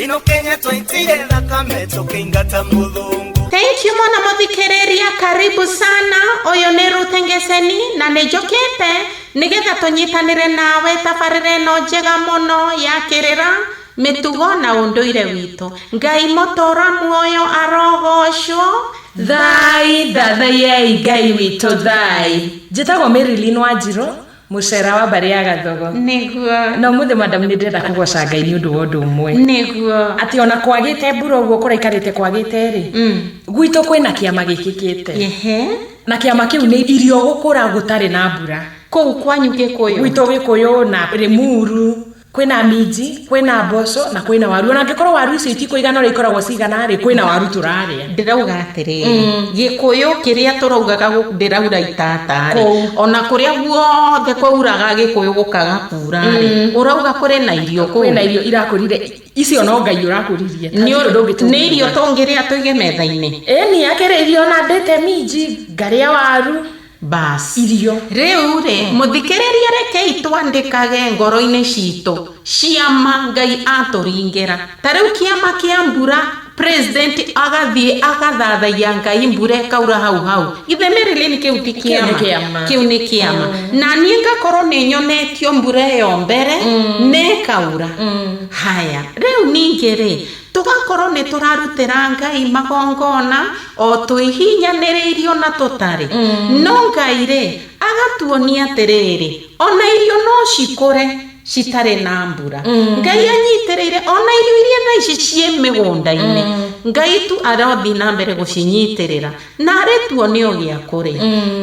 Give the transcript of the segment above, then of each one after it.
ino Kenya twaitire thakame tukiingata muthungu. Thank you mwana muthikiriria, karibu sana. Oyo ni Ruth Ngeseni na nijokete nigetha tunyitanire nawe tabarire no njega muno ya kirira mitugo na unduire witu. Ngai mutora muoyo arogocwo. Thai thathaiyai Ngai witu thai. Njitagwo Marilyn Wanjiru, mucera wa mbari ya Gathogo. Niguo. No muthe madam ni ndenda kugoca Ngai ni undu wa undu umwe. Niguo. Ati ona kwagite mbura uguo kuraikarite kwagite ri. Gwitu kwina kiama gikikite. Ehe. Na kiama kiu ni irio gukura gutari na mbura. Kou kwanyu Gikuyu. Gwitu Gikuyu na Limuru. Kwina minji, kwina mboco na kwina waru. Ona ngikoro waru icio itikuigana uri ikoragwo cigana ri, kwina waru turaria. Ndirauga atiri Gikuyu kiria turaugaga ndiraura itatari. Ona kuria guothe kwauraga Gikuyu gukaga kura ri. Urauga kuri na irio ku. Kwina irio irakurire. Icio no Ngai urakuririe. Ni irio tongiria tuige metha-ini. Ni akire irio na ndete minji, ngaria waru. Bas irio riu ri muthikiriria rekei twandikage ngoro-ini citu ciama Ngai aturingira. Tariu kiama kia mbura president agathie agathathaia Ngai mbura kaura hau ithe Marilyn kiu ti kiama kiu ni kiama na nie ngakoro ni nyonetio mbura yo mbere ne kaura haya riu ninge ri tugakorwo ni turarutira Ngai magongona o twihinyanireirio na tutari no Ngai ri agatuonia atiriri ona irio no cikure citare na mbura Ngai anyitireire ona irio iria thaici cie migunda-ini Ngai tu arathi na mbere gucinyitirira na arituonia gia kuri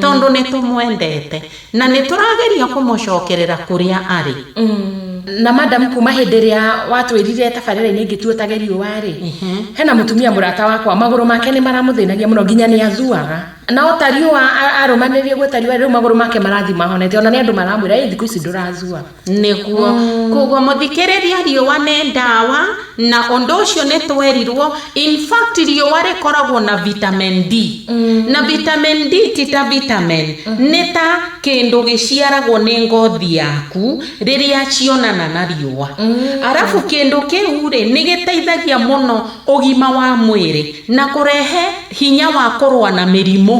tondu ni tumwendete na ni turageria kumucokerera kuria ari. Na madam kuma henderia watwirire tabarira-ini ngituotage riũa ri hena mutumia murata wakwa maguru make ni maramuthinagia muno nginya ni athuaga na otariũa arumanirie gwetariũa riu maguru make marathi mahonete ona ni andu maramwira thiku ici ndurathua niguo koguo muthikiriria riũa ni ndawa na undu ucio ni twerirwo in fact riũa rikoragwo na vitamin D na vitamin D ti ta vitamin ni ta kindu giciaragwo ni ngothi yaku riria cionana na riũa arafu kindu kiu ri ni giteithagia muno ugima wa mwiri na kurehe hinya wa kurwa na mirimu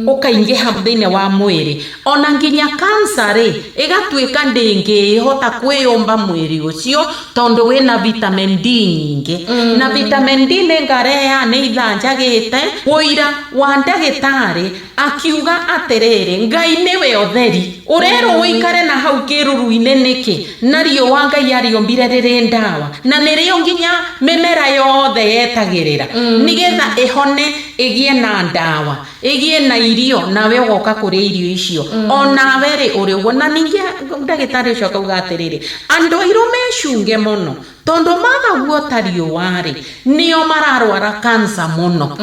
ukaingiha thĩinĩ wa mwĩrĩ ona nginya cancer ri igatuĩka ndĩngĩhota kwĩyũmba mwĩrĩ ũcio tondu wĩna vitamin D nyingĩ na vitamin D nĩ ngareya nĩ ithanjagĩte ũira wa ndagĩtarĩ akiuga atĩrĩrĩ Ngai nĩwe ũtheri ũrerwo ũikare na hau kĩruru-inĩ nĩkĩ na riũa Ngai arĩombire rĩrĩ ndawa na nĩrĩo nginya mĩmera yothe yetagĩrĩra nĩgetha ĩhone ĩgĩe na ndawa igie na irio nawe ugoka kuri irio icio onawe ri uri uguo na ninge ndagitari ucio akauga atiriri andu airu mecunge muno tondu magaguo ta riũa ri nio mararwara cancer muno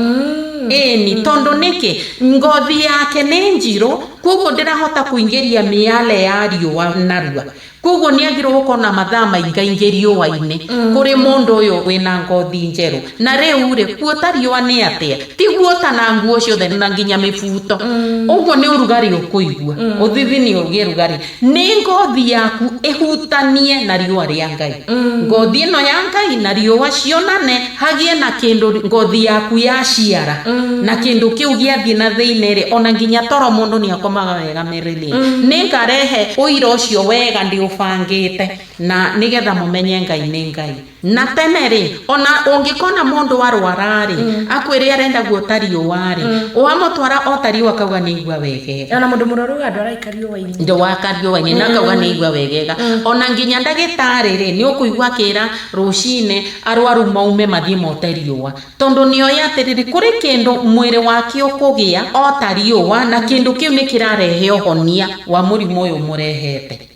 ni tondu niki ngothi yake ni njiru koguo ndirahota kuingiria miale ya riũa narua koguo ni agirwo gukona mathaa maingaingi riũa-ini kuri mundu uyu wina ngothi njeru na riu ri kuota riũa ni atia tiguo ta na nguo ciothe na nginya mibuto uguo ni urugari ukuigua uthithi ni ugie rugari ni ngothi yaku ihutanie na riũa ria Ngai ngothi ino ya Ngai na riũa cionane hagie na kindu ngothi yaku ya ciara na kindu kiu giathie na thiini ri ona nginya toro mundu ni akomaga wega Marilyn ni ngarehe uira ucio wega ndi ufangite na nigetha mumenye Ngai ni Ngai na tene ri ona ungikona mundu warwara ri akwire arenda guota riũa ri wamutwara otari wakauga ni igua wegega ona mundu muroru andu araikario waini ndo wakario waini na kauga ni igua wegega ona nginya ndagitari ri ni ukuigua kira rucine arwaru maume mathie mote riũa tondu nio yatiriri kuri kindu mwiri wake ukugia ota riũa na kindu kiu ni kirarehe uhonia wa murimu uyu murehete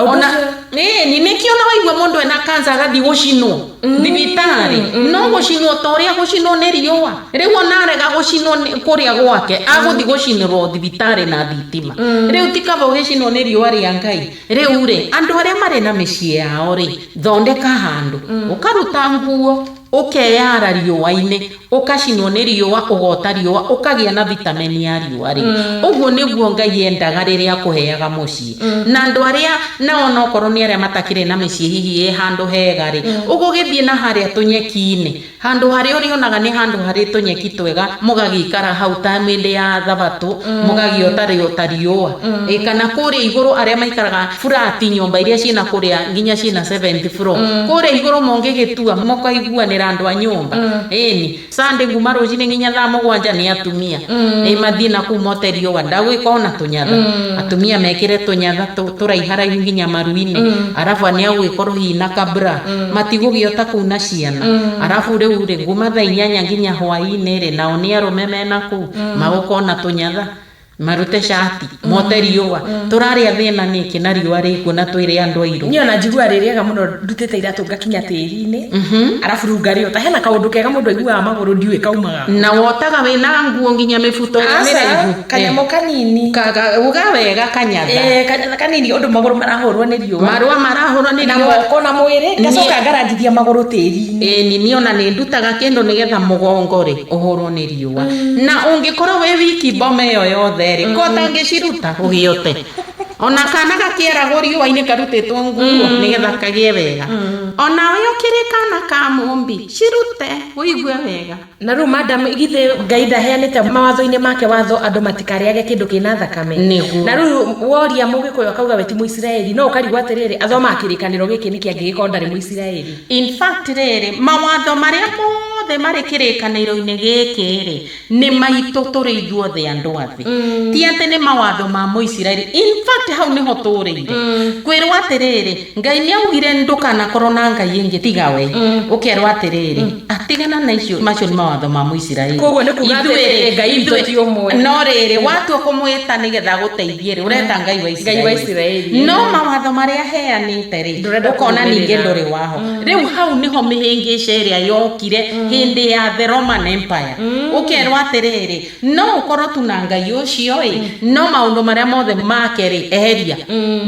ona ni nikio na waigua mundu ena cancer agathi gucinwo thibitari no gucinwo toria gucinwo ni riũa riu ona arega gucinwo kuria gwake aguthi gucinirwo thibitari na thitima riu tikaba gucinwo ni riũa ria Ngai riu ri andu aria mari na micii yao ri thondeka handu ukaruta nguo ukeyara riũa-inĩ ukacinwo nĩ riũa ugota riũa ukagia na vitamin ya riũa ri uguo niguo Ngai endaga rĩrĩa akũheaga mũciĩ na andũ arĩa nao no korwo nĩ arĩa matakĩrĩ na mĩciĩ hihi handũ hega ri ũgũgĩthiĩ na harĩa tũnyeki-inĩ handũ harĩa ũrĩonaga nĩ handũ harĩ tũnyeki twega mũgagĩikara hau ta mĩndĩ ya thabatũ mũgagiota riũa kana kũrĩa igũrũ arĩa maikaraga flat nyũmba iria ciĩna kũrĩa nginya ciĩna 7th floor kũrĩa igũrũ mũngĩgĩtua mũkaiguanĩra andũ a nyũmba ĩni Sunday nguma rũcinĩ nginya thaa 7 nĩ atumia mathiĩ na kuu mote riũa ndagwĩka na tũnyatha atumia mekĩre tũnyatha tũraiharaihu nginya maru-inĩ arabu nĩ agwĩkorwo hihi na kabra matigũgĩota kuu na ciana arabu rĩu rĩ nguma thaa 8 nginya hwaĩ-inĩ rĩ nao nĩ arũme mena kuu magũkona tũnyatha marute shati mote riũa tũrarĩa thĩna nĩkĩ na riũa rĩkuo na twĩrĩ andũ airũ niĩ ona njigua rĩrĩega mũno ndutĩte iratũ ngakinya tĩri-inĩ arabu rĩu ngariota hena kaũndũ kega mũndũ aiguaga magũrũ ndiũĩ kaumaga na wotaga wĩna nguo nginya mĩbuto ya mĩraihu kanyamũ kanini uga wega kanyatha kanyatha kanini ũndũ magũrũ marahũrwo nĩ riũa marũa marahũrwo nĩ riũa na moko na mwĩrĩ ngacoka ngarangithia magũrũ tĩri-inĩ niĩ ona nĩ ndutaga kĩndũ nĩgetha mũgongo rĩ ũhũrwo nĩ riũa na ũngĩkorwo wĩ wiki mboma ĩyo yothe rĩ ko tangĩciruta ũgĩote ona kana gakĩaragwo riũa-inĩ karutĩtwo nguo nĩgetha kagĩe wega ona ũyũ kĩrĩ kana ka mũmbi cirute ũigue wega na rĩu madam githĩ Ngai ndaheanĩte mawatho-inĩ make watho andũ matikarĩage kĩndũ kĩna thakame na rĩu woria mũgĩkũyũ akauga we ti Mũisiraeli no ũkarigwo atĩrĩrĩ athoma kĩrĩkanĩro gĩkĩ nĩkĩ angĩgĩkorwo ndarĩ Mũisiraeli in fact rĩrĩ mawatho marĩa mothe marĩ kĩrĩkanĩro-inĩ gĩkĩ rĩ nĩ maitũ tũrĩ ithuothe andũ athĩ ti atĩ nĩ mawatho ma Mũisiraeli in fact hau niho tũrĩire kwĩrwo atĩrĩrĩ Ngai nĩ augire ndũkanakorwo na ngai ĩngĩ tiga we ũkerwo atĩrĩrĩ atigana na icio macio nĩ mawatho ma Mũisiraeli koguo nĩ kuga atĩrĩrĩ Ngai witũ ti ũmwe no rĩrĩ watua kũmwĩta nĩgetha gũteithie rĩ ũrenda Ngai wa Isiraeli no mawatho marĩa aheanĩte rĩ ũkona ningĩ ndũrĩ waho rĩu hau niho mĩhĩngĩca ĩrĩa yokire hĩndĩ ya the Roman Empire ũkerwo atĩrĩrĩ no ũkorwo tu na Ngai ũcio ĩ no maũndũ marĩa mothe make rĩ eheria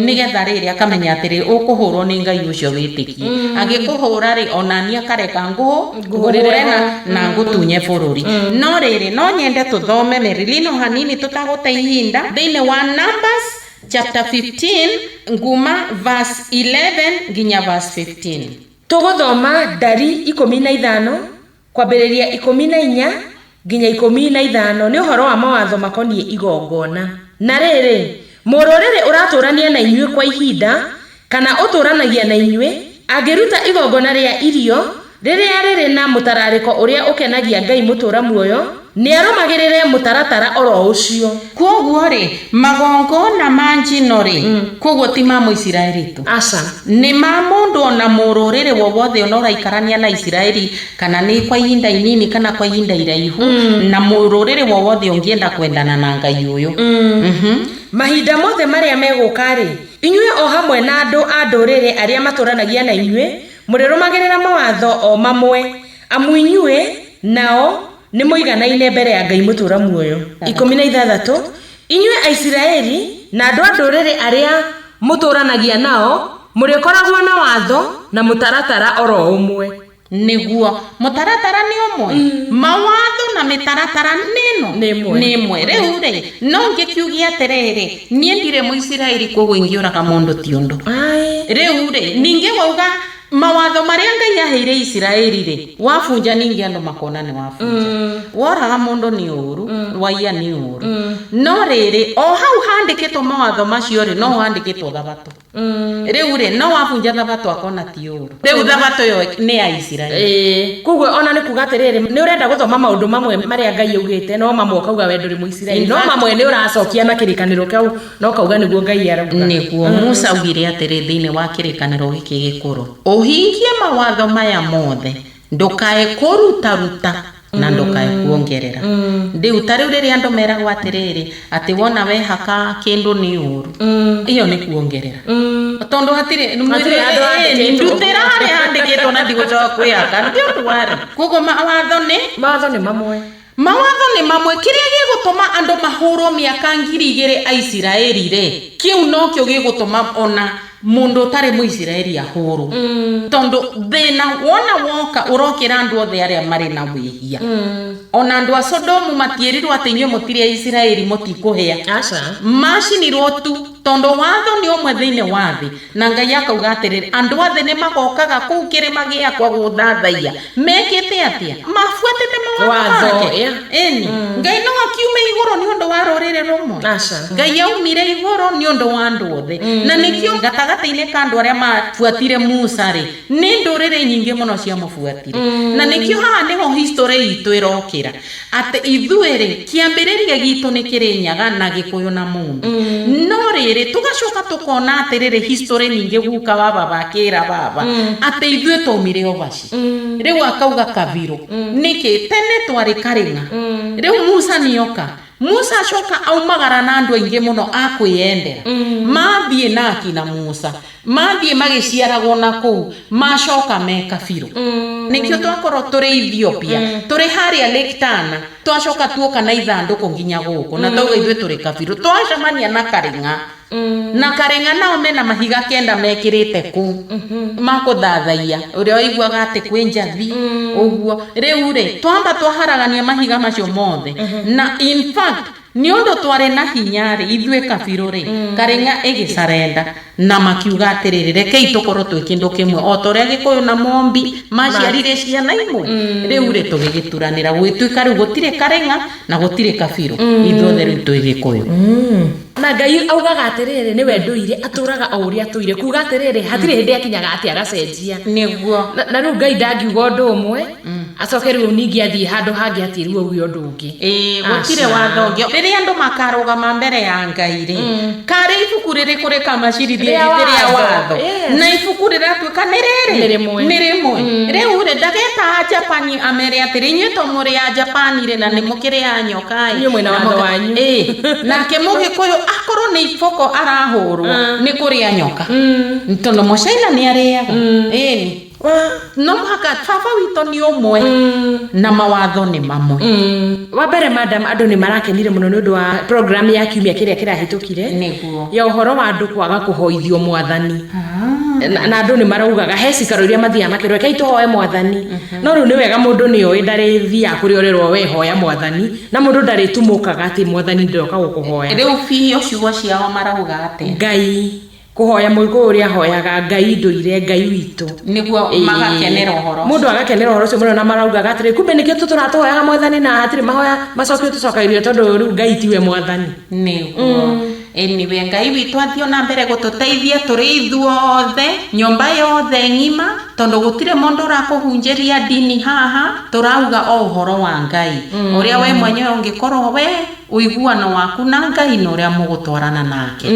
nĩgetha rĩrĩ akamenya atĩrĩrĩ ũkũhũrwo nĩ Ngai ũcio wĩtĩkie agĩkũhũra rĩ onani akareka ngũhũrĩre na ngũtunye bũrũri no rĩrĩ no nyende tũthome meririno hanini tũtagũte ihinda thĩinĩ wa Numbers chapter 15 nguma verse 11 nginya verse 15 tũgũthoma ndari 15 kwambĩrĩria 14 nginya 15 nĩ ũhoro wa mawatho makoniĩ igongona na rĩrĩ mũrũrĩrĩ ũratũrania na inyuĩ kwa ihinda kana ũtũranagia na inyuĩ angĩruta igongona rĩa irio rĩrĩa rĩrĩ na mũtararĩko ũrĩa ũkenagia Ngai mũtũra muoyo nĩ arũmagĩrĩre mũtaratara oro ũcio kwoguo rĩ magongona ma njino rĩ kwoguo ti ma Mũisiraeli tu aca nĩ ma mũndũ ona mũrũrĩrĩ wothe ona ũraikarania na Isiraeli kana nĩ kwa ihinda inini kana kwa ihinda iraihu na mũrũrĩrĩ wothe ũngĩenda kwendana na Ngai ũyũ mahinda mothe marĩa megũka rĩ inyuĩ o hamwe na andũ a ndũrĩrĩ arĩa matũranagia na inyuĩ mũrĩrũmagĩrĩra mawatho o mamwe amu inyuĩ nao nĩ mũiganaine mbere ya Ngai mũtũra muoyo 16 inyuĩ Aisiraeli na andũ a ndũrĩrĩ arĩa mũtũranagia nao mũrĩkoragwo na watho na mũtaratara oro ũmwe nĩguo mũtaratara nĩ ũmwe mawatho na mĩtaratara nĩ ĩmwe rĩu rĩ no ngĩkiugia atĩrĩrĩ niĩ ndirĩ Mũisiraeli kwoguo ingĩũraga mũndũ ti ũndũ rĩu rĩ ningĩ wauga mawatho marĩa Ngai aheire Isiraeli rĩ wabunja ningĩ andũ makona nĩ wabunja woraga mũndũ nĩ ũru waiya nĩ ũru no rĩrĩ o hau handĩkĩtwo mawatho macio rĩ no handĩkĩtwo thabatũ rĩu rĩ no wabunja thabatũ akona ti ũru rĩu thabatũ yo nĩ ya Isiraeli kwoguo ona nĩ kuga atĩrĩrĩ nĩ ũrenda gũthoma maũndũ mamwe marĩa Ngai augĩte no mamwe ukauga we ndũrĩ Mũisiraeli no mamwe nĩ ũracokia na kĩrĩkanĩro kĩu no kauga nĩguo Ngai arauga nĩguo Musa augire atĩrĩ thĩinĩ wa kĩrĩkanĩro gĩkĩ gĩkũrũ ũhingie mawatho maya mothe ndũkae kũrutaruta na ndũkae kuongerera rĩu ta rĩu rĩrĩa andũ meragwo atĩrĩrĩ atĩ wona wehaka kĩndũ nĩ ũru iyo nĩ kuongerera tondũ hatirĩ ndutĩra harĩa handĩkĩtwo na ndigũcoka kwĩhaka nĩ ũndũ warĩ kwoguo mawatho nĩ mamwe mawatho nĩ mamwe kĩrĩa gĩgũtũma andũ mahũrwo mĩaka 2000 Aisiraeli rĩ kĩu no kĩo gĩgũtũma ona mundu utari muisiraeli ahuru tondu thina wona woka urokira andu othe aria mari na wihia ona andu a Sodomu matierirwo ati inyo mutire Israeli mutikuhia macinirwo tu tondu watho ni omwe thiine wa thi na Ngai akauga atiriri andu othe ni magokaga kuu kirima giakwa guthathaia mekite atia mafuatite mawatho eni Ngai no akiume iguru ni undu wa rurire rumwe Ngai aumire iguru ni undu wa andu othe na nikio gatagati-ini ka andu aria mafuatire Musa ri ni ndurire nyingi muno cia mufuatire na nikio haha niho history itu irokira ati ithuere kiambiriria gitu ni Kirinyaga na Gikuyu na Mumbi no riri tugacoka tukona atiriri history ningi guka baba bakira baba ati ithue tomire obaci riu akauga Kabiru niki tene twari Karinga riu Musa nioka Musa acoka aumagara na andu aingi muno akwiyendera mathie na akina Musa mathie magiciaragwo na kuu macoka me Kabiru nikio twakorwo turi Ethiopia turi haria Lake Tana twacoka tuoka na ithanduku nginya guku na tauga ithue turi Kabiru twacemania na Karinga na Karinga nao mena mahiga kenda mekirite ku makuthathaia uria oiguaga ati kwi njathi uguo riu ri twamba twaharagania mahiga macio mothe na in fact ni undu tware na hinya ri ithue Kabiru ri Karinga igisarenda na makiuga atiriri rekei tukorwo twi kindu kimwe o toria Gikuyu na Mombi maciarire ciana imwe riu ri tugigituranira gwituika riu gutire Karinga na gutire Kabiru ithuothe riu twi Gikuyu na Ngai augaga atiriri ni we nduire aturaga o uria atuire kuga atiriri hatire hindi akinyaga ati agacenjia niguo na riu Ngai ndangiuga undu umwe acoke riu ningi athie handu hangi ati riu uyu undu ungi gutire wathongio riria andu makarugama mbere ya Ngai ri kari ibuku riri kurika macirithia ria watho na ibuku riratuika ni rimwe riu ri ndageta Japani amere atiri nyito muri ya Japani ri na ni mukire ya nyoka ni mwena watho wanyu na ke Mugikuyu akorwo ni iboko arahurwo ni kuria nyoka ntono mocaina ni ariaga eni no haka baba wito ni umwe na mawatho ni mamwe wa mbere madam andu ni marakenire muno ni undu wa program ya kiumia kiria kirahitukire niguo ya uhoro wa andu kwaga kuhoithio mwathani na andu ni maraugaga he cikaro iria mathia makirwe kai tuhoe mwathani no riu ni wega mundu ni oi ndari thia kuriorerwo we hoya mwathani na mundu ndari tumukaga ati mwathani ndoka gukuhoya riu biyo ciugo ciao marauga ati Ngai kuhoya muigo uria hoyaga Ngai nduire Ngai witu niguo magakenera uhoro mundu agakenera uhoro cio muno na maraugaga atiri kumbe nikio tuturatuhoyaga mwathani na atiri mahoya macokio tucokairio tondu riu Ngai tiwe mwathani niguo eniwe Ngai witu athio na mbere gututeithia turi ithuothe nyumba yothe ngima tondu gutire mundu urakuhunjeria dini haha turauga o uhoro wa Ngai uria we mwenyewe ungikorwo we uiguano waku na Ngai no uria mugutwarana nake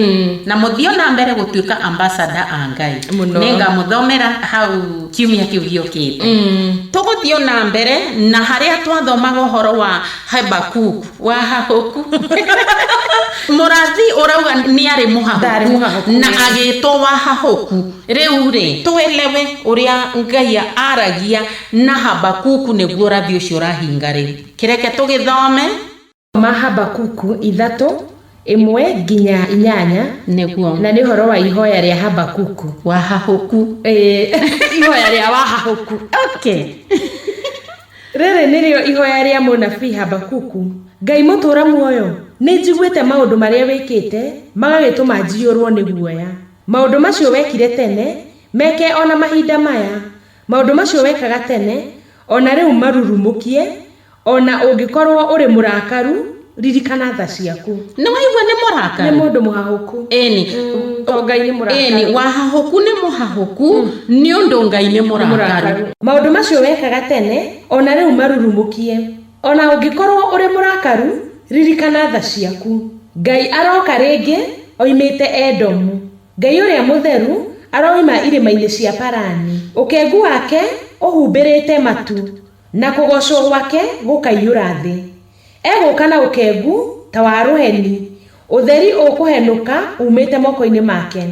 na muthio na mbere gutuika ambassador a Ngai ninga muthomera hau kiumia kiu giokite tuguthio na mbere na haria twathomaga uhoro wa Habakuku wa Hahoku murathi urauga ni ari muhahoku na agitwo wa Hahoku riu ri twelewe uria Ngai aragia na Habakuku niguo rathi ucio rahinga ri kireke tugithome Habakuku 3:1 nginya 8 niguo na ni horo wa ihoya ria Habakuku wa Hahoku ihoya ria wa Hahoku okay rere nirio ihoya ria munabii Habakuku Ngai mutura muoyo ni njiguite maundu maria wikite magagituma njiurwo ni guoya maundu macio wekire tene meke ona mahinda maya maundu macio wekaga tene ona riu marurumukie ona ungikorwo uri murakaru ririkana tha ciaku no waigua ni murakaru ni mundu muhahuku eni Ngai ni murakaru eni wa Hahoku ni muhahuku ni undu Ngai ni murakaru maundu macio wekaga tene ona riu marurumukie ona ungikorwo uri murakaru ririkana tha ciaku Ngai aroka ringi oimite Edomu Ngai uria mutheru aroima irima-ini cia Parani ukengu wake uhumbirite matu na kugocwo gwake gukaiyura thi eguka na ukengu ta wa ruheni utheri ukuhenuka umite moko-ini make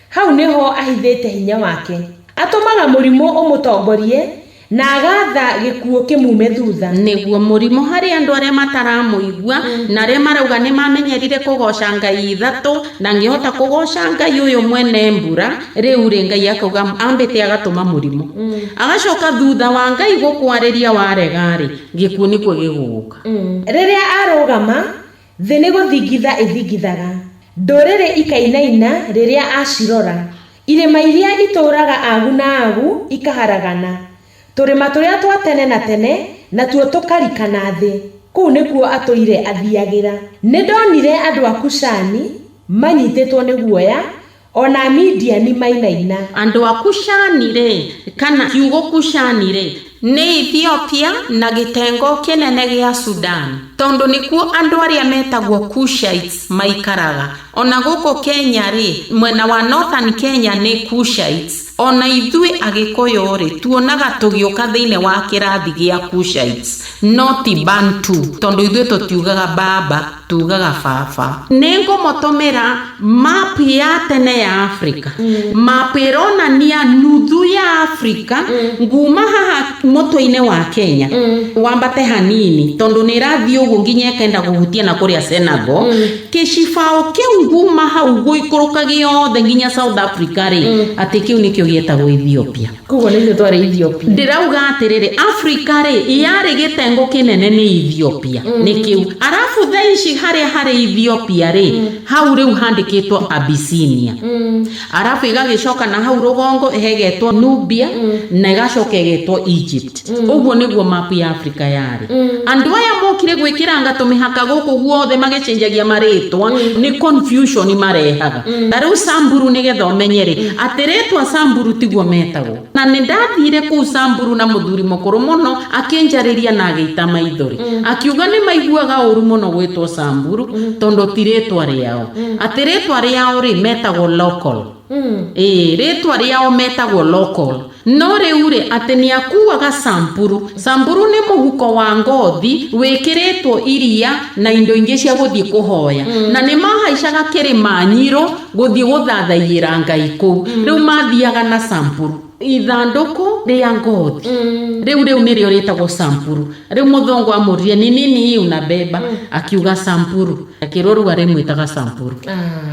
hau niho ahithite hinya wake atumaga murimo umutongorie na agatha gikuo kimume thutha niguo murimo hari andu aria mataramuigua na aria marauga ni mamenyerire kugoca Ngai ithatu na ngihota kugoca Ngai uyu mwene mbura riu ri Ngai akauga ambite agatuma murimo agacoka thutha wa Ngai gukwariria waregari gikuo nikuo giguka riria arugama thi ni guthingitha ithingithaga ndorere ikainaina riria acirora irima iria ituraga agu na agu ikaharagana turima turia twa tene na tene na tuo tukarikana thi kuu nikuo atuire athiagira ni ndonire andu a Kushani manyitetwo ni guoya ona Midiani mainaina andu a Kushani ri kana kiugo Kushani ri ni Ethiopia na gitengo kinene gia Sudan tondu nikuo andu aria metagwo Kushites maikaraga ona guko Kenya ri mwena wa Northern Kenya ni Kushites ona ithui agikoyo ri tuonaga tugioka thiine wa kirathi gia Kushites not Bantu tondu ithui tutiugaga baba tugaga baba nengo motomera map ya tene ya Africa map ironania nuthu ya Africa nguma haha moto-ine wa Kenya wambate hanini tondu ni rathi ugu nginya kenda guhutia na kuria Senegal kishifao kiu nguma hau guikuruka giothe nginya South Africa ri ati kiu nikio gietagwo Ethiopia kugo ni tware Ethiopia ndirauga atiriri Africa ri yari gitengo kinene ni Ethiopia ni kiu arafu thaici hari Ethiopia ri hau riu handikitwo Abyssinia arafu igagicoka na hau rugongo hegetwo Nubia na igacoka egetwo Egypt uguo niguo map ya Africa yari andu aya mokire gwikiranga tumihaka guku guothe magicenjagia maritwa ni confusion marehaga tariu Samburu nigetha umenyere atiretwa Samburu tiguo metagwo na ni ndathire ku Samburu na muthuri mukuru muno akinjariria na ageita maithori akiuga ni maiguaga uru muno gwitwo Samburu tondo tiretwa riao atiretwa riao ri metagwo local ritwa riao metagwo local no riure ateni akuaga Samburu ni muhuko wa ngothi wikiretwo iria na indo ingi cia guthie kuhoya na ni mahaicaga kirima Nyiro guthie guthathaira Ngai ku riu mathiaga na Samburu ithanduku ria ngothi riu nirio ritagwo Samburu riu muthongo amuririe ni nini unabeba akiuga Samburu akiroruga rimwitaga Samburu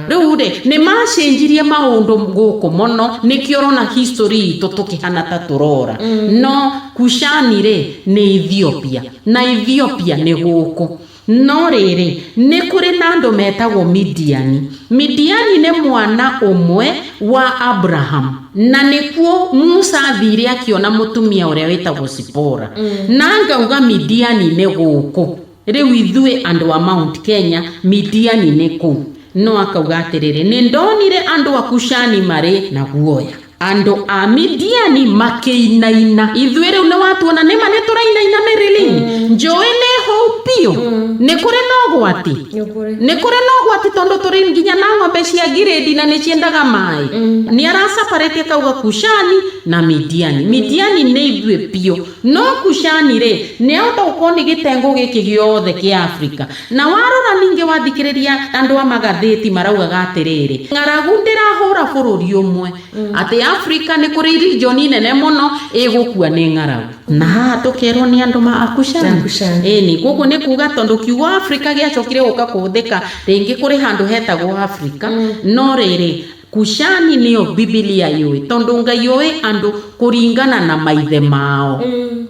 riu ni macenjirie maundu guku mono nikiorona history tutukihana ta turora no Kushani ri ni Ethiopia na Ethiopia ni guku no riri ni kuri na andu metagwo Midiani ni mwana umwe wa Abraham na nikuo Musa athire akiona mutumia uria wetagwo Sipora na ngauga Midiani ni guku riu ithui andu wa Mount Kenya Midiani ni ku no akauga atiriri ni ndonire andu a Kushani mari na guoya andu a Midiani makeinaina ithui riu ni watuona ni mane turainaina merilini njoe ne hopio ni kure no gwati tondo turi nginya na ng'ombe cia giredi na ni ciendaga mai ni arasaparete kauga Kushani na Midiani ni ithui pio no Kushani ri ni auto ukoni gitengo giki giothe kia Africa na warora ninge wathikiriria andu a magatheti marauga atiriri ng'aragu ndirahura bururi umwe ati Africa ni kuri region nene muno igukua ni ng'aragu na haha tukero ni andu ma Kushani ni guku ni kuga tondo kiugo Africa giacokire guka kuthika ringi kuri handu hetagwo Africa no riri Kushani niyo Biblia yoi tondo Ngai yoi andu kuringana na maithe mao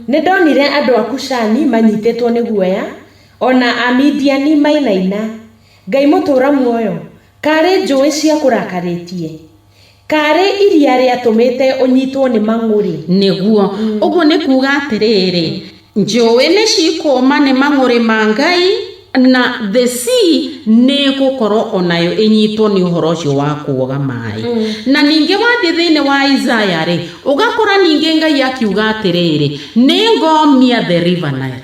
ni ndonire andu a Kushani manyitetwo ni guoya ona a Midiani mainaina Ngai mutura muoyo kare njui cia kurakaritie kare iria ria tumite unyitwo ni mang'uri niguo uguo ni kuga atiriri njui ni cikoma ni mang'uri ma Ngai na the sea ni gukoro onayo inyitwo ni uhoro ucio wa kuoga mai na ninge wathi thiine wa Isaiah ri ugakora ninge Ngai akiuga atiriri ni ngomia the river Nile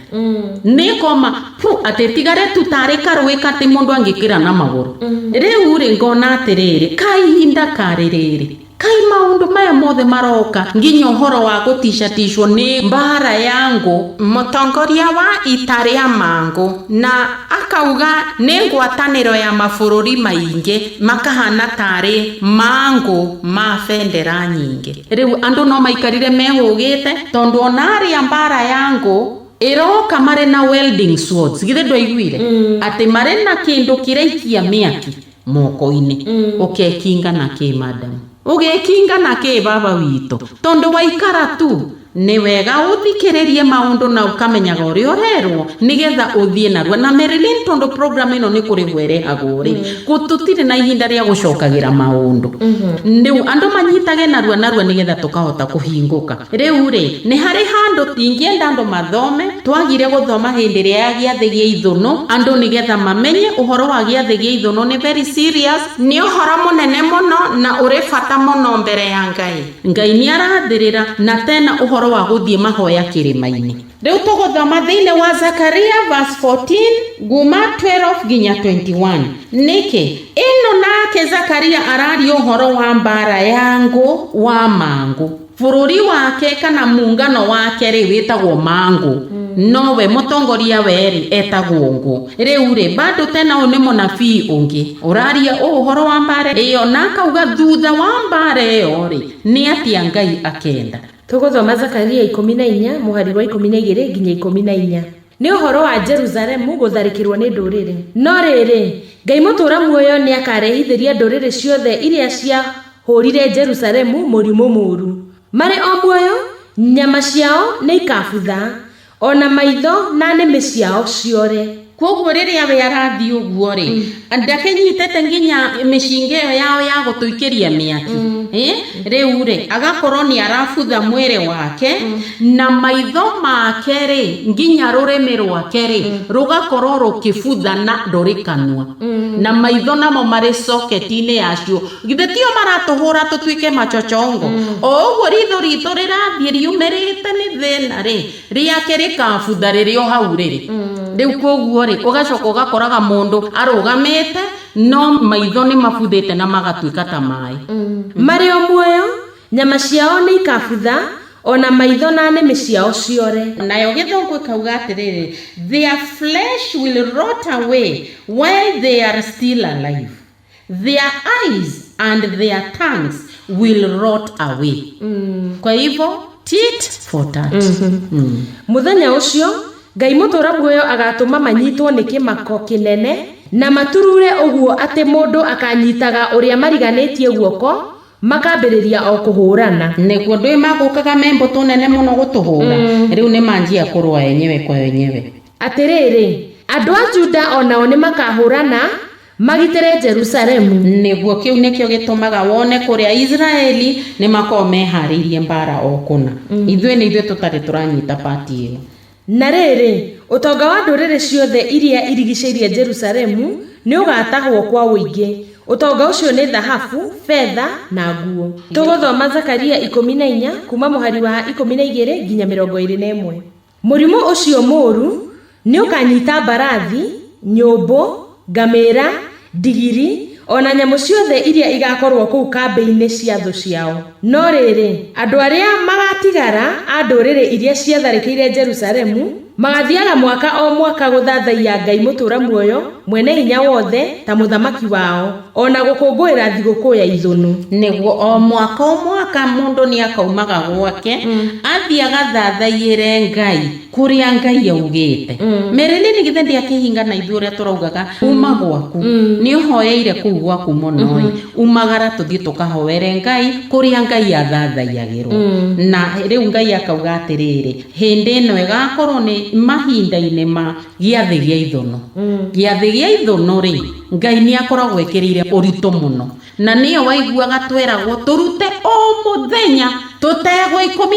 ni koma atetigare tutare karwe kati mundu angikira na maguru riu ri ngona atiriri kaihinda kaririri kai maundu maya mothe maroka nginya uhoro wa gutishatishwo ni mbara yangu mutongoria wa itaria mangu na akauga ni ngwataniro ya mabururi maingi makahana tari mangu ma bendera nyingi. Riu andu no maikarire mehugite tondu onari mbara yangu iroka mare na welding swords githe ndwaiguire ati mare na kindu kiraikia miaki moko-ini ukekinga na ki madam ugekinga na ki baba wito tondu waikara tu ni wega uthikiririe maundu na ukamenyaga uri urerwo nigetha uthie narua na Marilyn tondu program ino ni kuri gwere aguri gututire na ihinda ria gucokagira maundu riu andu manyitage narua nigetha tukahota kuhinguka. Riu ri ni hari handu tingienda andu mathome twagire guthoma hindi ria ya giathe gia ithunu andu nigetha mamenye uhoro wa giathe gia ithunu ni very serious, ni uhoro munene muno na uri bata muno mbere ya Ngai ni arathirira na tena uhoro wa guthie mahoya kirima-ini. Riu tuguthoma thiini wa Zakaria verse 14 guma 12 nginya 21 niki ino nake Zakaria arari uhoro wa mbara yangu wa mangu bururi wake kana muungano wake ri witagwo mangu nowe mutongoria weri etagwo ngu. Riu ri bado tena une munabii ungi uraria uhoro wa mbara iyo nakauga thutha wa mbara iyo ri ni atia Ngai akenda. Tuguthoma Zakaria 14 muhari wa 12 nginya 14 ni uhoro wa Jerusalemu gutharikirwo ni ndurire no riri Ngai mutura muoyo ni akarehithiria ndurire ciothe iria cia hurire Jerusalemu murimu muru mari o muoyo nyama ciao ni ikabutha ona maitho na nimi ciao ciore. Koguo riria we arathi uguo ri ndakenyitete nginya micingeo yao ya gutuikiria miaki riu ri agakorwo ni arabutha mwire wake na maitho make ri nginya rurimi rwake ri rugakorwo rukibutha na ndurikanwa na maitho namo mari socket-ini yacio githe tio maratuhura tutuike machochongo o uguo ritho rirathie riumirite ni thina ri riake rikabutha ririo hau riri riu koguo ri ugacoka ugakoraga mundu arugamite no maitho ni mabuthite na magatuika ta mai mari o muoyo nyama ciao ni ikabutha ona maitho na nimi ciao ciore. Nayo githungu ikauga atiriri their flesh will rot away while they are still alive, their eyes and their tongues will rot away. Kwa hivyo tit for tat. Muthenya ucio Ngai mutura muoyo agatuma manyitwo ni kimako kinene na maturure uguo ati mundu akanyitaga uria mariganitie guoko makambiriria o kuhurana. Niguo ndui magukaga membo tunene muno gutuhura riu ni manjia kurwa yenyewe kwa yenyewe. Atiriri andu a Juda onao ni makahurana magitire Jerusalemu. Niguo kiu nikio gitumaga wone kuria Israeli ni makome haririe mbara okuna ithwe ni ithwe tutari turanyita pati iyo. Na riri utonga wa ndurire ciothe iria irigiceirie Jerusalemu ni ugatahwo kwa wingi. Utonga ucio ni dhahabu, fedha na nguo. Tuguthoma Zakaria 14 kuma muhari wa 12 nginya 21. Murimu ucio muru ni ukanyita barathi, nyumbu, ngamira, digiri ona nyamu ciothe iria igakorwo kuu kambe-ini cia thu ciao. No riri andu aria magatigara a ndurire iria ciatharikire Jerusalemu magathiaga mwaka o mwaka guthathaia Ngai mutura muoyo mwene hinya wothe ta muthamaki wao ona gukungwira thiguku ya ithunu. Niguo o mwaka mundu ni akaumaga gwake athia gathathaire Ngai kuria Ngai augite. Marilyn githe ndiakihinga na ithuria turaugaga uma gwaku ni uhoyeire kuu gwaku muno umagara tuthie tukahoere Ngai kuria Ngai athathaiagirwo na riu Ngai akauga atiriri hindi ino igakorwo ni mahinda-ini ma giathe gia ithunu. Giathe gia ithunu ri Ngai ni akoragwo ekirire urito muno na niyo waiguaga tweragwo turute o muthenya tutegwo 19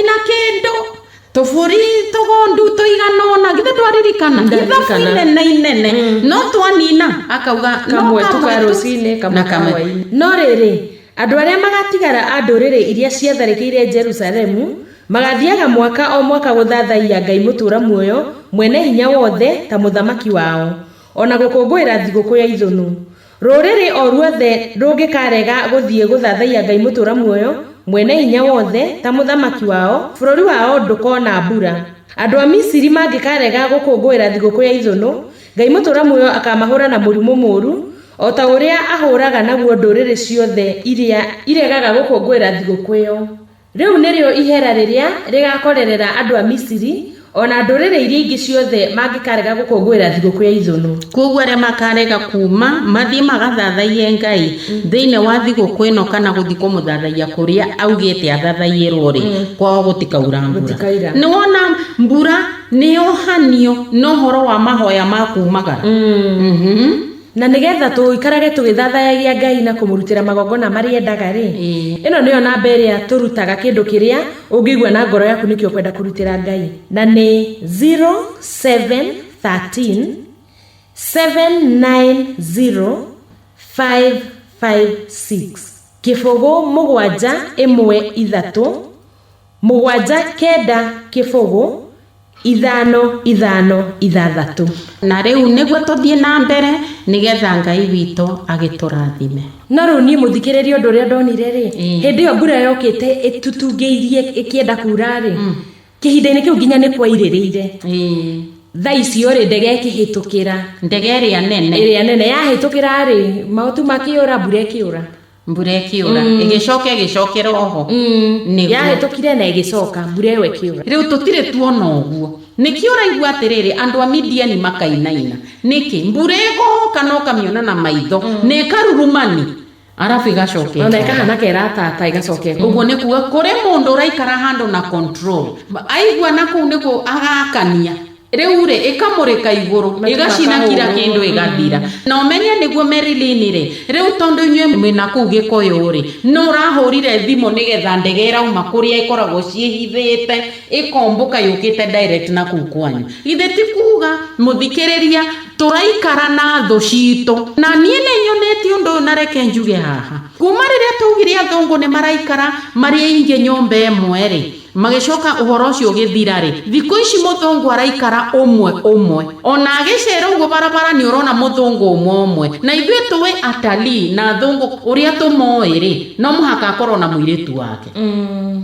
tufuri tugondu tuiganona githe twaririkana githe inene no twanina akauga kamwe tukarusine kamwe. No riri andu aria magatigara a ndurire iria ciatharikire Jerusalemu magathiaga mwaka o mwaka guthathaia Ngai mutura muoyo mwene hinya wothe ta muthamaki wao ona gukungwira thiguku ya ithunu. rũrĩrĩ o ruothe rũngĩkarega gũthiĩ gũthathaiya Ngai mũtũra muoyo mwene hinya wothe ta mũthamaki wao, bũrũri wao ndũkona mbura. Andũ a Misiri mangĩkarega gũkũngũĩra thigũkũ ya ithũnũ, Ngai mũtũra muoyo akamahũra na mũrimũ mũru, o ta ũrĩa ahũraga naguo ndũrĩrĩ ciothe iria iregaga gũkũngũĩra thigũkũ ĩyo. Rĩu nĩrĩo ihera rĩrĩa rĩgakorerera andũ a Misiri, ona ndũrĩrĩ iria ingĩ ciothe mangĩkarega gũkũngũĩra thigũkũ ya ithũnũ. Koguo arĩa makarega kuma mathiĩ magathathaiye Ngai thĩinĩ wa thigũkũ ĩno kana gũthiĩ kũmũthathaiya kũrĩa augĩte athathaiyĩrwo rĩ, kwao gũtikaura mbura. Nĩwona mbura nĩyohanio no ũhoro wa mahoya ma kumagara. Na nigetha tuikarage tugithathayagia Ngai na kumurutira magongona marĩa endaga rĩ, ĩno nĩyo namba ĩrĩa turutaga kĩndũ kĩrĩa ũngĩigua na ngoro yaku nĩkĩo kwenda kurutira Ngai, na nĩ 0713 790 556 kĩbũgũ 713 7 kĩbũgũ 556. Na rĩu nĩguo tũthiĩ na mbere nĩgetha Ngai witũ agĩtũrathime. No rĩu niĩ mũthikĩrĩrie ũndũ ũrĩa ndonire rĩ, hĩndĩ ĩyo mbura yokĩte ĩtutungĩirie ĩkĩenda kuura rĩ, kĩhinda-inĩ kĩu nginya nĩ kwairĩrĩire. Thaa icio rĩ ndege ĩkĩhĩtũkĩra, ndege ĩrĩa nene yahĩtũkĩra rĩ, mautu makĩũra, mbura ĩkĩũra, ĩgĩcokera oho yahĩtũkire na ĩgĩcoka, mbura ĩyo ĩkĩũra. Rĩu tũtirĩ tuona ũguo, nĩkĩo ũraigua atĩrĩrĩ andũ a Midiani makainaina nĩkĩ mbura ĩgoka no kamĩona na maitho na ĩkarurumani arabu ĩgacokera ona ĩkahana keratata ĩgacokera. Ũguo nĩ kuga kũrĩ mũndũ ũraikara handũ na control, aigua na kũu nĩkuo agakania rĩu rĩ ĩkamũrĩka igũrũ ĩgacina kila kĩndũ ĩgathira. Na ũmenye nĩguo Marilyn rĩ, rĩu tondũ inyuĩ mwĩna kũu Gĩkũyũ rĩ, no ũrahũrire thimũ nĩgetha ndege ĩrauma kũrĩa ĩkoragwo ciĩhithĩte ĩkombũka yũkĩte direct na kũu kwanyu. Ithe ti kuga mũthikĩrĩria tũraikara na thũ citũ, na niĩ nĩnyonete ũndũ ũyũ na reke njuge haha. Kuma rĩrĩa tũugire athũngũ nĩ maraikara marĩ aingĩ nyũmba ĩmwe rĩ, magĩcoka ũhoro ũcio ũgĩthira rĩ, thikũ ici mũthũngũ araikara ũmwe, ona agĩcera ũguo barabara nĩ ũrona mũthũngũ ũmwe. Na ithuĩ tũĩ atalii na athũngũ ũrĩa tũmoĩ rĩ, no mũhaka akorwo na mũirĩtu wake.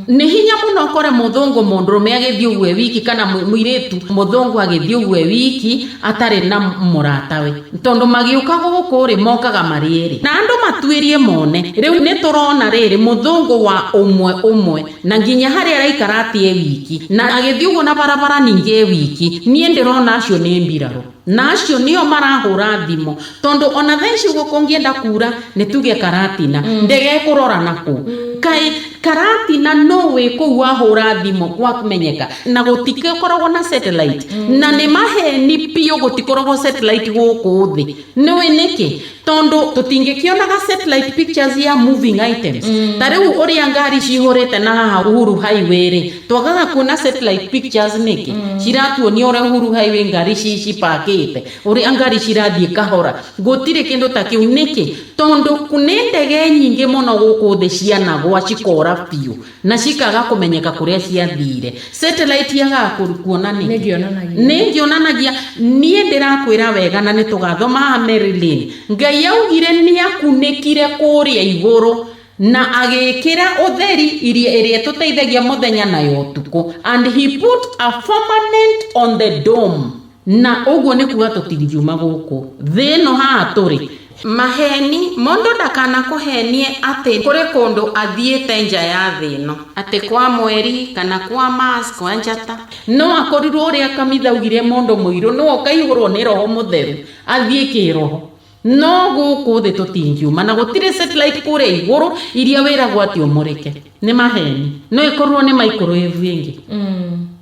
Nĩ hinya mũno ũkore mũthũngũ mũndũrũme agĩthiĩ ũguo wiki kana mũirĩtu mũthũngũ agĩthiĩ ũguo wiki atarĩ na mũratawe, tondũ magĩũka gũkũ rĩ mokaga marĩ erĩ na andũ matuĩrie mone. Rĩu nĩ tũrona rĩrĩ mũthũngũ wa ũmwe na nginya harĩa araikara atie wiki na agĩthiĩ ũguo na barabara ningĩ wiki, niĩ ndĩrona acio nĩ mbirarũ na acio nĩo marahũra thimũ, tondũ ona thaa ici gũkũ ngĩenda kuura nĩ tuge Karatina ndege kũrora nakũ kaĩ Karatina no wĩ kũu wahũra thimũ gwakũmenyeka na gũtikoragwo na satellite na nĩ maheni piũ gũtikoragwo satellite gũkũ thĩ. Nĩwĩ nĩkĩ? Tondũ tũtingĩkĩonaga satellite pictures ya moving items. Ta rĩu ũrĩa ngari cihũrĩte na haha Uhuru Highway rĩ, twagaga kuona satellite pictures nĩkĩ? Ciratuonia ũrĩa Uhuru Highway ngari cipakĩte, ũrĩa ngari cirathiĩ kahora. Gũtirĩ kĩndũ ta kĩu nĩkĩ? Tondũ nĩ ndege nyingĩ mũno gũkũ thĩ cianagwa cikora piũ na cikaga kũmenyeka kũrĩa ciathire. Satellite yaga kuona nĩkĩ? Nĩngĩonanagia. Niĩ ndĩrakwĩra wega na nĩtũgathoma Marilyn, Ngai augire nĩakunĩkire kũrĩa igũrũ na agĩkĩra ũtheri ĩrĩa tũteithagia mũthenya nayo ũtukũ, and he put a firmament on the dome. Na ũguo nĩ kuga tũtingiuma gũkũ thĩ ĩno haha tũrĩ maheni. Mũndũ ndakanakũhenie atĩ kũrĩ kũndũ athiĩte nja ya thĩ ĩno, atĩ kwa mweri kana kwa Mars kwa njata. No akorirwo ũrĩa Kamitha augire mũndũ mũirũ no okaihũrwo nĩ roho mũtheru athiĩ kĩroho. No gũkũ thĩ tũtingiuma na gũtirĩ satellite kũrĩa igũrũ iria wĩragwo atĩ ũmũrĩke. Nĩ maheni. No ĩkorwo nĩ microwave ĩngĩ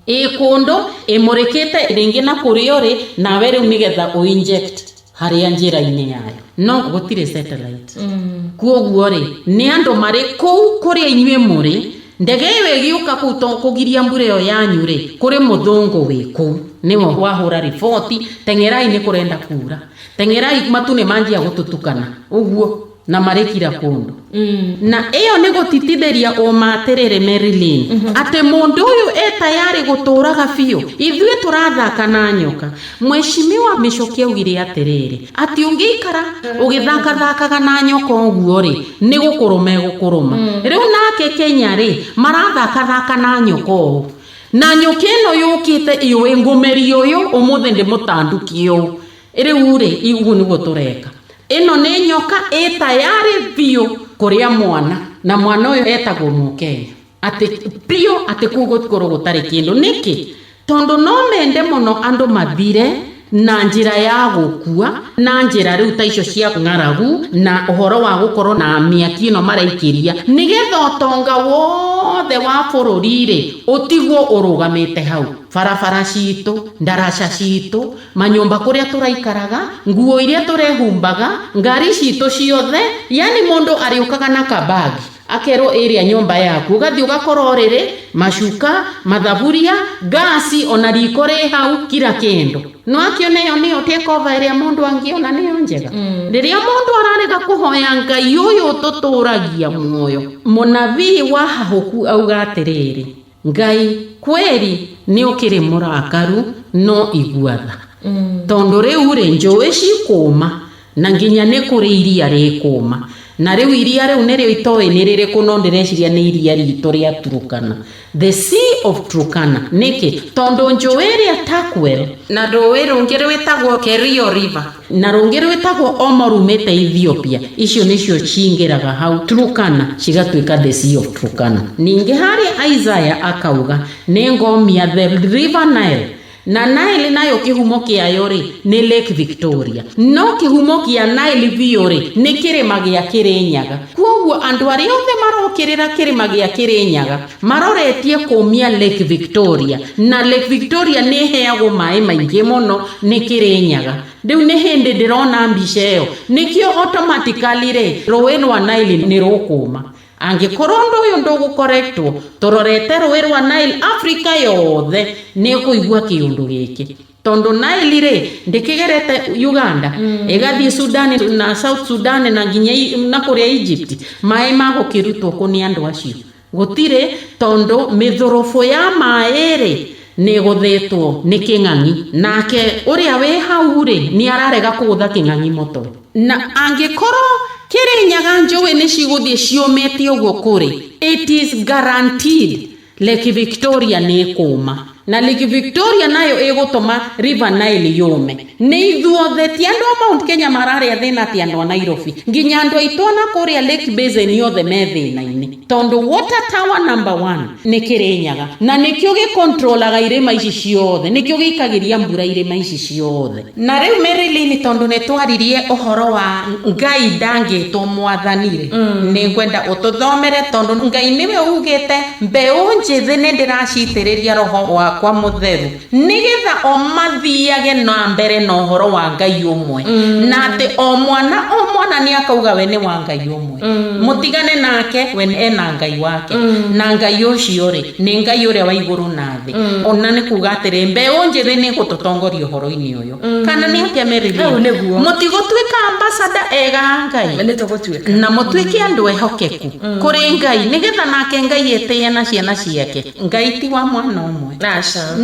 ĩkũndũ ĩmũrĩkĩte rĩngĩ na kũrĩa ũrĩ nawe rĩu nĩgetha ũinject harĩa njĩra-inĩ yayo, no gũtirĩ satellite. Kuoguo rĩ nĩ andũ marĩ kũu kũrĩa inyuĩ mũrĩ, ndege ĩyo ĩgĩũka kũu kũgiria mbura ĩyo yanyu rĩ, kũrĩ mũthũngũ wĩ kũu nĩwe wahũra riboti, teng'erai nĩ kũrenda kuura, teng'erai matu nĩ manjia gũtũtukana. Ũguo na marekira kundu na iyo ni gutitithiria umatirire Marilyn ate mundu uyu etayari guturaga biu ithuĩ turathaka na nyoka mweshimiwa Michoki augire atiriri ati ungiikara ugithakathakaga na nyoka uguo ri ni gukuruma gukuruma riu nake Kenya ri marathakathaka na nyoka uguo na nyoka ino yukite iwe ngumeri uyu umuthe ndi mutanduki uyu riu ri igu ni gutureka ino ni nyoka etayari biu kuria mwana na mwana uyu etagwo Mukenya ati bio ati kugukorwo gutari kindu niki tondu no mende muno andu mathire na njira ya gukua na njira riu ta icio cia ng'aragu na uhoro wa gukorwo na miaki ino maraikiria nigetha utonga wothe wa bururi ri utigwo urugamite hau barabara citu ndaraca citu manyumba kuria turaikaraga nguo iria turehumbaga ngari citu ciothe yani mundu ariukaga na kabagi akero area nyumba yaku ugathi ugakora riri mashuka mathaburia gasi ona riko ri hau kila kindu no akione yo niyo take over area mundu angiona niyo njega riria mundu ararega kuhoya Ngai uyu tuturagia muoyo munabii wa hahuku auga atiriri Ngai kweri ni ukiri murakaru no iguatha tondu riu ri njui cikuma na nginya ni kuri iria rikuma na riu iria riu ni itoe ni ririku no ndireciria ni iria rito ria Turkana the Sea of Turkana niki tondu njui ria Turkwel na rũĩ rũngĩ rwĩtagwo Kerio River na rũngĩ rwĩtagwo Omo rumĩte Ethiopia icio nicio cingĩraga hau Turkana cigatuĩka the Sea of Turkana ningĩ harĩ Isaiah akauga nĩ ngomia the River Nile na Nile nayo kihumo kiayo ri ni Lake Victoria no kihumo kia Nile biyo ri ni kirima gia Kirinyaga kwoguo andu ari othe marokirira kirima gia Kirinyaga maroretie kumia Lake Victoria na Lake Victoria ni heagwo mai maingi muno ni Kirinyaga riu ni hindi ndirona mbica iyo nikio automatically ri rũĩ rwa Nile ni rukuma angikorwo ndu uyu ndugukorektwo turorete rũĩ rwa Nile Africa yothe ni kuigua kiundu giki tondu Nile ri ndikigerete Uganda igathie Sudan na South Sudan na nginya na kuria Egypt mai magukirutwo kuni andu acio gutire tondu mithorofo ya mai ri ni guthetwo ni king'ang'i nake uria we hau ri ni ararega kugutha king'ang'i moto na angikorwo Kirinyaga njũĩ ni ciguthie ciumite uguo kuri it is guaranteed Lake Victoria ni kuma na Lake Victoria nayo igutuma River Nile yume ni ithuothe ti andu Mount Kenya mararia thina ti andu Nairobi nginya andu aitona kuria Lake Basin yothe me thina-ini tondu water tower number 1 ni Kirinyaga na nikio gikontrolaga irima ici ciothe nikio gikagiria mbura irima ici ciothe na riu Marilyn tondu ni twaririe uhoro wa Ngai ndangitwo mwathanire ni ngwenda ututhomere tondu Ngai niwe ugite mbeu njithi ni ndiracitiriria roho wa kwa mutheru nigetha o mathiage na mbere na uhoro wa Ngai umwe na ati o mwana ni akauga we ni wa Ngai umwe mutigane nake we ena Ngai wake na Ngai ucio ri ni Ngai uria wa iguru na thi ona ni kuga atiri mbeu njithi ni gututongoria uhoro-ini uyu kana ni atia Marilyn mutigutwika ambassador ega Ngai ni tugutuika na mutwike andu ehokeku kuri Ngai nigetha nake Ngai etie na ciana ciake Ngai ti wa mwana umwe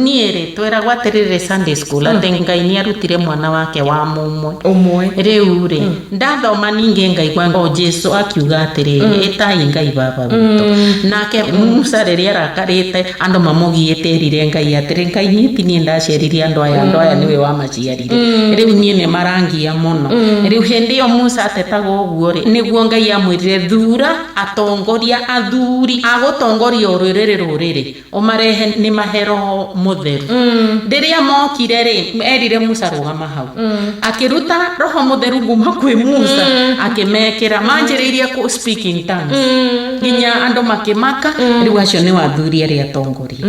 niere twiragwa atiriri Sunday school ati Ngai ni arutire mwana wake wa umwe riu ri ndathoma ninge Ngai kwa Jesu akiuga atiriri itai Ngai baba witu nake Musa riria arakarite andu mamugiite rire Ngai atiri Ngai nyiti ni ndaceririe andu aya niwe wa maciarire riu nie ne marangia muno riu hindi yo Musa atetaga uguo ri niguo Ngai amwirire thura atongoria athuri agutongoria ruriri umarehe ni mahero mutheru ndiria mokire ri erire Musa rugama hau akiruta roho mutheru nguma kwi Musa akimekera manjiriria ku speak in tongues nginya andu makimaka riu acio ni wathuri aria atongoria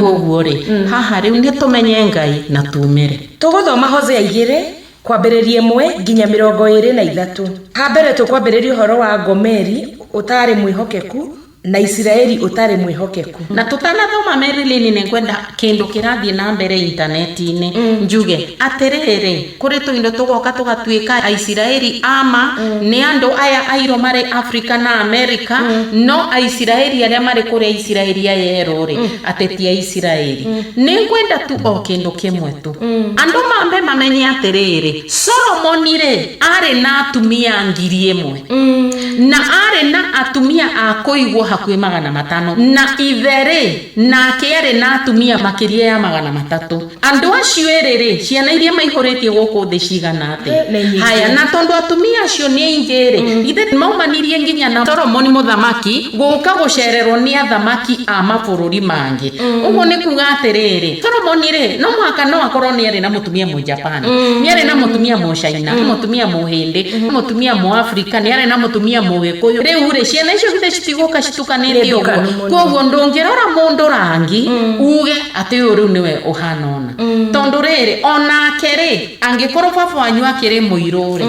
koguo ri haha riu ni tumenye Ngai na tumere tuguthoma Hosea 2 kwambiriria 1 nginya 23 ha mbere tukwambiriria uhoro wa Gomeri utari mwihokeku na Israeli utare mwihokeku. Na tutanathoma Marilyn ne kwenda kindu kirathie na mbere interneti-ini njuge aterere kuri tuindo tugoka tugatwika Israeli ama ni andu aya airo mare Africa na America no Israeli aria mare kuri Israeli ya yerore atetia Israeli ni kwenda tu o kindu kimwe tu andu mambe mamenye aterere Solomonire are na atumia 1,000 na are na atumia akoigwo hakuhi 500 na ithere na kere na atumia makiria ya 300 andu acio erere ciana iria maihoretie guku thi cigana ate haya na tondu atumia acio ni ingere ithe maumanirie nginya na Solomoni muthamaki guka gucererwo ni athamaki a mabururi mangi uguo ni kuga atiriri Solomoni ri no mwaka no akorwo ni ari na mutumia mu Japan ni ari na mutumia mu China mutumia mu Hindi mutumia mu Africa ni ari na mutumia mu Gikuyu riu ri ciana icio githe citiguka citukanĩtie ũguo koguo ndũngĩrora mũndũ rangi uge atĩ ũyũ rĩu nĩwe ũhana ona tondũ rĩrĩ onake rĩ angĩkorwo baba wanyu akĩrĩ mũirũ rĩ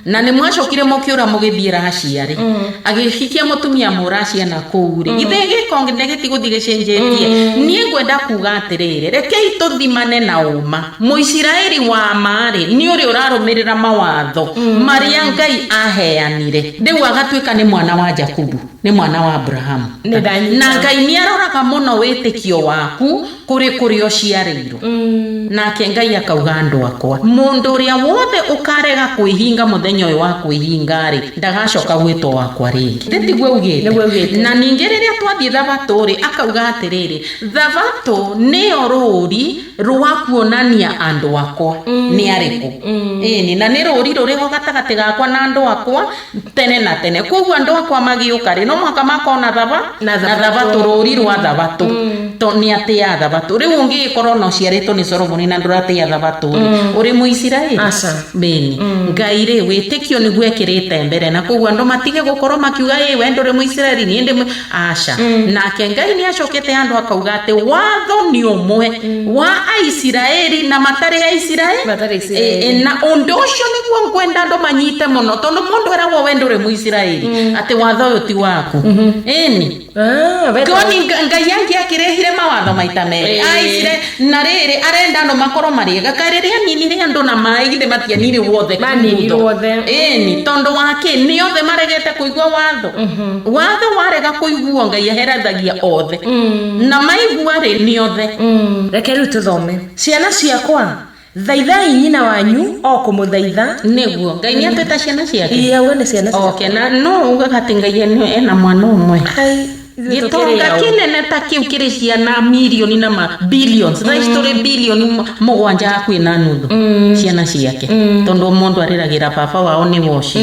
na nĩ mwacokire mũkĩũra mũgĩthiĩ Russia rĩ agĩhikia mũtumia mu Russia na kũu rĩ githe gĩkonge gĩtigũthiĩ gĩcenjetie niĩ ngwenda kuga atĩrĩrĩ rekei tũthimane na ũma Mũisiraeli wa marĩ nĩ ũrĩ ũrarũmĩrĩra mawatho marĩa Ngai aheanire rĩu agatuĩka nĩ mwana wa Jakubu ni mwana wa Abraham na Ngai ni aroraga muno wĩtĩkio waku kuri ociarĩirwo nake Ngai akauga andu akwa mundu uria wothe ukarega kwĩhinga muthenya uyu wa kwĩhinga ri ndagacoka gwĩtwo wakwa ringi ndĩtigwe ugĩte na ningĩ rĩrĩa twathie Thabatũ ri akauga atĩrĩrĩ Thabatũ nĩ rũri rwa kuonania andu akwa ni arĩkũ ni na nĩ rũri rũrĩho gatagatĩ gakwa na andu akwa tene na tene koguo andu akwa magĩũka ri no mwaka makona Thabatũ rũri rwa Thabatũ to ni atia Thabatũ rĩu ũngĩkorwo no ciarĩtwo ni Solomoni na ndũratia Thabatũ uri Mũisiraeli beni Ngai rĩ wĩtĩkio nĩguo ekĩrĩte mbere na koguo andu matige gũkorwo makiuga we ndũrĩ Mũisiraeli ni ndĩ aca nake Ngai ni acokete andu akauga atĩ watho ni ũmwe wa Aisiraeli na matarĩ Aisiraeli na ũndũ ũcio nĩguo ngwenda andu manyite mũno tondũ mũndũ eragwo we ndũrĩ Mũisiraeli atĩ watho ũyũ ti waku eni koni Ngai yangi akĩrehire mawatho maita merĩ Aisiraeli na rĩrĩ arenda andu makorwo marĩega karĩrĩa ninire andu na maĩ githe matianire wothe eni tondu wake ni othe maregete kuigua watho warega kuiguo Ngai aherathagia othe na maigua rĩ ni othe reke rĩu tũthome ciana ciakwa thaithai nyina wanyu o kũmũthaitha nĩguo Ngai nĩ atwĩta ciana ciake iwe nĩ ciana ciake okay na no uga ati Ngai ena mwana ũmwe gĩtonga kĩnene ta kĩu kĩrĩ ciana milioni na billions na history bilioni 7 hakuhĩ na nuthu ciana ciake tondũ mũndũ arĩragĩra baba wao nĩ woci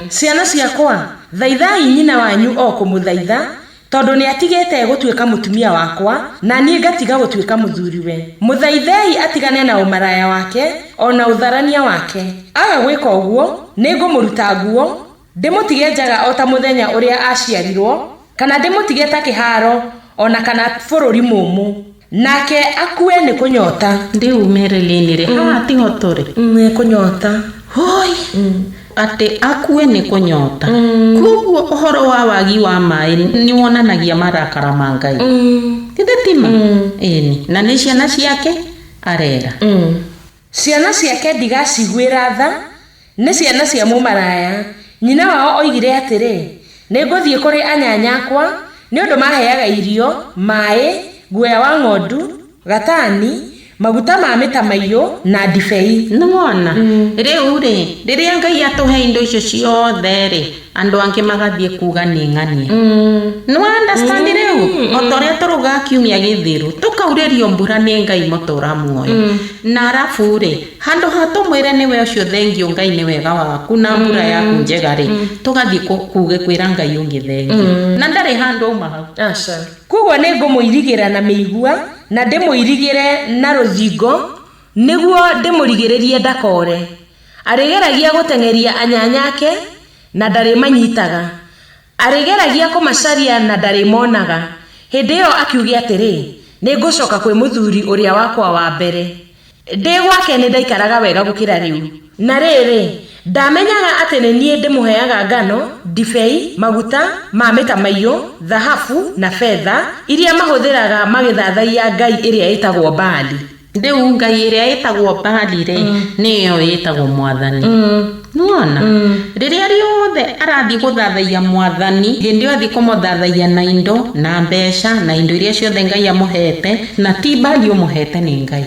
ciana ciakwa thaithai nyina wanyu o kũmũthaitha tondũ nĩ atigĩte gũtuĩka mũtumia wakwa na niĩ ngatiga gũtuĩka mũthuriwe mũthaithei atigane na ũmaraya wake ona ũtharania wake aga gwĩka ũguo nĩ ngũmũruta nguo ndĩmũtige njaga o ta mũthenya ũrĩa aciarirwo kana ndĩmũtige ta kĩharo ona kana bũrũri mũmũ nake akue nĩ kũnyota ndiumereleni rĩ haha tiho tũrĩ nĩ kũnyota hoi ate akue ni kunyota koguo uhoro wa wagi wa mai ni wonanagia marakara ma Ngai githĩtima eni na nĩ ciana ciake arera ciana ciake ndigaciguĩra tha nĩ ciana cia mũmaraya nyina wao oigire atĩrĩ nĩ ngũthiĩ kũrĩ anyanyakwa nĩ ũndũ maheaga irio maĩ guoya wa ng'ondu gatani maguta ma mĩtamaiyũ na ndibei nĩwona rĩu rĩ rĩrĩa Ngai atũhe indo icio ciothe rĩ andu angĩ magathiĩ kuga nĩ ng'ania no understand rĩu otorĩa tũruga kiumia gĩthiru tukaurĩrio mbura nĩ Ngai mũtũra muoyo na arabu rĩ handũ ha tũmwĩre nĩwe ũcio thengio Ngai nĩ wega waku na mbura yaku njega rĩ tũgathiĩ kuge kwĩra Ngai ũngĩ thengio na ndarĩ handũ auma hau aca koguo nĩ ngũmũirigĩra na mĩigua na ndĩmũirigĩre na rũthingo nĩguo ndĩmũrigĩrĩrie ndakore arĩgeragia gũteng'eria anyanyake na ndarĩ manyitaga arĩgeragia kũmacaria na ndarĩ monaga hĩndĩ ĩyo akiugia atĩrĩ nĩ ngũcoka kwĩ mũthuri ũrĩa wakwa wa mbere ndĩ gwake nĩ ndaikaraga wega gũkĩra rĩu na rĩrĩ ndamenyaga atĩ nĩ niĩ ndĩmũheaga ngano, ndibei, maguta ma mĩtamaiyũ, thahabu na fedha iria mahũthĩraga magĩthathaia ngai ĩrĩa ĩtagwo Baali. Rĩu ngai ĩrĩa ĩtagwo Baali nĩyo ĩtagwo Mwathani. Nuona rĩrĩa riothe arathi gũthathaia Mwathani, hĩndĩ ĩyo athi kũmũthathaia na indo na mbeca na indo iria ciothe ngai amũhete, na ti Baali ũmũhete nĩ ngai.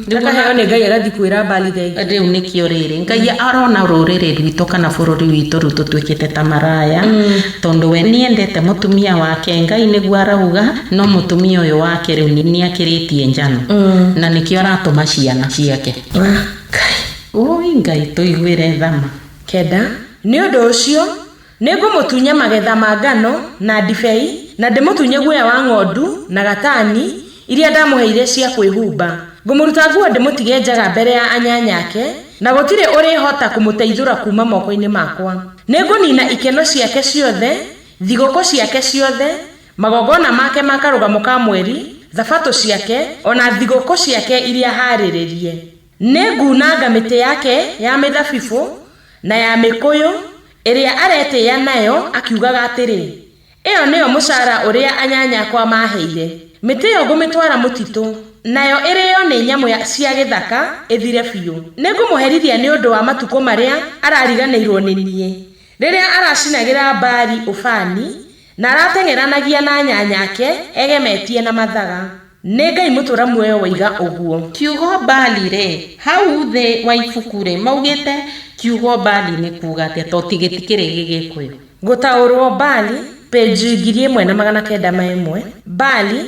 Ndakaheo nĩ ngai agathi kwĩra Baali thengi. Rĩu nĩkĩo rĩrĩ ngai arona rũrĩrĩ rwitũ kana bũrũri witũ rĩu tũtuĩkĩte ta maraya, tondũ we nĩendete mũtumia wake, ngai nĩguo arauga, no mũtumia ũyũ wake rĩu nĩakĩrĩtie njano, na nĩkĩo aratũma ciana ciake. Oi ngai tũiguĩre thama. Kenda, nĩ ũndũ ũcio nĩngũmũtunya magetha ma ngano na ndibei, na ndĩmũtunye guoya wa ng'ondu na gatani iria ndamũheire cia kwĩhumba. Ngũmũruta nguo ndĩmũtige njaga mbere ya anyanyake, na gũtirĩ ũrĩhota kũmũteithũra kuma moko-inĩ makwa. Nĩngũnina ikeno ciake ciothe, thigũkũ ciake ciothe, magongona make ma karũgamo ka mweri, thabatũ ciake, ona thigũkũ ciake iria harĩrĩrie. Nĩngunanga mĩtĩ yake ya mĩthabibũ na ya mĩkũyũ ĩrĩa aretĩĩa nayo akiugaga atĩrĩ, ĩyo nĩyo mũcara ũrĩa anyanyakwa maheire. Mĩtĩ ĩyo ngũmĩtwara mũtitũ, nayo ĩrĩo nĩ nyamũ cia gĩthaka ĩthire biũ. Nĩngũmũherithia nĩ ũndũ wa matukũ marĩa arariganĩirwo nĩ niĩ, rĩrĩa aracinagĩra Baali ũbani na arateng'eranagia na nyanyake egemetie na mathaga. Nĩ ngai mũtũra muoyo waiga ũguo. Kiugo Baali hau thĩ wa ibuku maugĩte kiugo Baali nĩ kuuga atĩa, to tigĩtikĩrĩ gĩgĩkũyũ. Gũtaũrwo Baali page 1901. Baali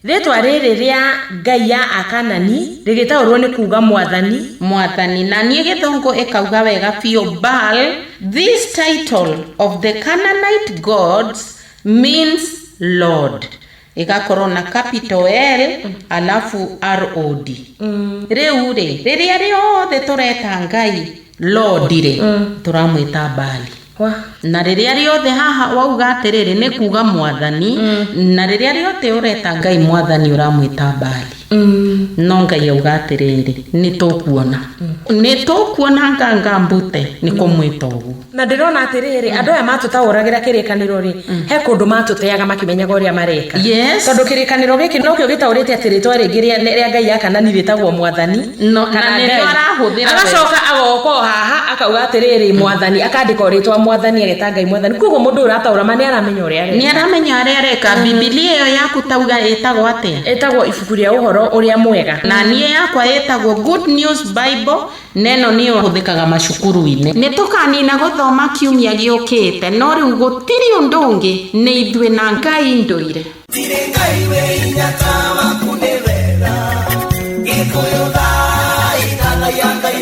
rĩtwa rĩrĩ rĩa ngai ya Akanani rĩgĩtaũrwo nĩ kuuga Mwathani, na niĩ gĩthũngũ ĩkauga wega biũ, Baal, this title of the Canaanite gods means Lord. Igakorwo na capital L alafu ROD. Rĩu rĩrĩa rĩothe tũreta ngai Lord tũramwĩta Baali. Na rĩrĩa rĩothe haha wauga atĩrĩrĩ nĩ kuuga Mwathani, na rĩrĩa rĩothe ũreta ngai Mwathani ũramwĩta Baali. No ngai auga atĩrĩrĩ nĩ tũkuona nganga mbute nĩ kũmwĩta ũguo. Na ndĩrona atĩrĩrĩ andũ aya matũtaũragĩra kĩrĩkanĩro he kũndũ matũteaga makĩmenyaga ũrĩa mareka. Tondũ kĩrĩkanĩro gĩkĩ nokĩo gĩtaũrĩte atĩ rĩtwa rĩngĩ rĩa ngai ya Kanani rĩtagwo Mwathani, agacoka agoko haha akauga atĩrĩrĩ Mwathani, akandĩka rĩtwa Mwathani ageta ngai Mwathani. Koguo mũndũ ũrataũra ma nĩaramenya ũrĩa areka. Biblia ĩyo yaku tauga ĩtagwo atĩa? Ĩtagwo ibuku rĩa ũhoro ũrĩa mwega. Na niĩ yakwa ĩtagwo Good News Bible. Neno nĩyo hũthĩkaga macukuru-inĩ. Nĩtũkanina gũthoma kiumia gĩũkĩte, no rĩu gũtirĩ ũndũ ũngĩ, nĩ ithuĩ na ngai ndũire. Tirĩ ngai wĩ hinya ta waku nĩ wega, gĩkũyũ thaa ithana ya ngai